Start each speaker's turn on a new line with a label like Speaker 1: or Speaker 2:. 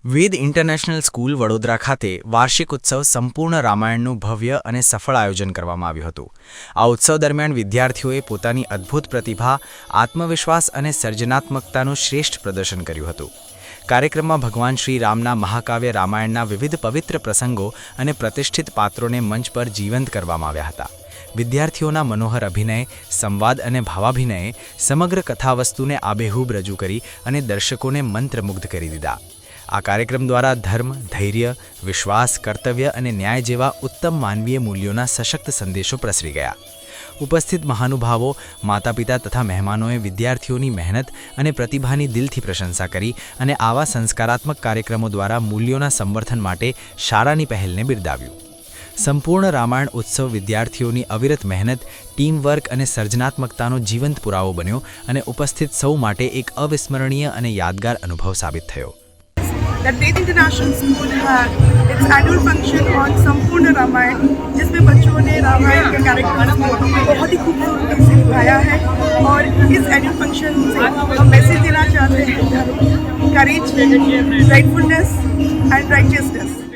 Speaker 1: વેદ international school Vadodara ખાતે વાર્ષિક ઉત્સવ સંપૂર્ણ રામાયણનું ભવ્ય અને સફળ આયોજન કરવામાં આવ્યું હતું। આ ઉત્સવ દરમિયાન વિદ્યાર્થીઓએ પોતાની અદ્ભુત પ્રતિભા, આત્મવિશ્વાસ અને સર્જનાત્મકતાનું શ્રેષ્ઠ પ્રદર્શન કર્યું હતું। કાર્યક્રમમાં ભગવાન શ્રી રામના મહાકાવ્ય રામાયણના વિવિધ પવિત્ર પ્રસંગો અને પ્રતિષ્ઠિત પાત્રોને મંચ પર જીવંત કરવામાં આવ્યા હતા। વિદ્યાર્થીઓના મનોહર અભિનય, સંવાદ અને ભાવાભિનયે સમગ્ર કથાવસ્તુને આબેહૂબ રજૂ કરી અને દર્શકોને મંત્રમુગ્ધ કરી દીધા। આ કાર્યક્રમ દ્વારા ધર્મ, ધૈર્ય, વિશ્વાસ, કર્તવ્ય અને ન્યાય જેવા ઉત્તમ માનવીય મૂલ્યોના સશક્ત સંદેશો પ્રસરી ગયા। ઉપસ્થિત મહાનુભાવો, માતાપિતા તથા મહેમાનોએ વિદ્યાર્થીઓની મહેનત અને પ્રતિભાની દિલથી પ્રશંસા કરી અને આવા સંસ્કારાત્મક કાર્યક્રમો દ્વારા મૂલ્યોના સંવર્ધન માટે શાળાની પહેલને બિરદાવ્યું। સંપૂર્ણ રામાયણ ઉત્સવ વિદ્યાર્થીઓની અવિરત મહેનત, ટીમવર્ક અને સર્જનાત્મકતાનો જીવંત પુરાવો બન્યો અને ઉપસ્થિત સૌ માટે એક અવિસ્મરણીય અને યાદગાર અનુભવ સાબિત થયો।
Speaker 2: that Ved International School had its annual function on संपूर्ण रामायण, जिसमें बच्चों ने रामायण के कैरेक्टर्स को बहुत ही खूबसूरती से निभाया है। और इस एनुअल फंक्शन से हम मैसेज देना चाहते हैं: करेज, राइटफुलनेस एंड राइटियसनेस।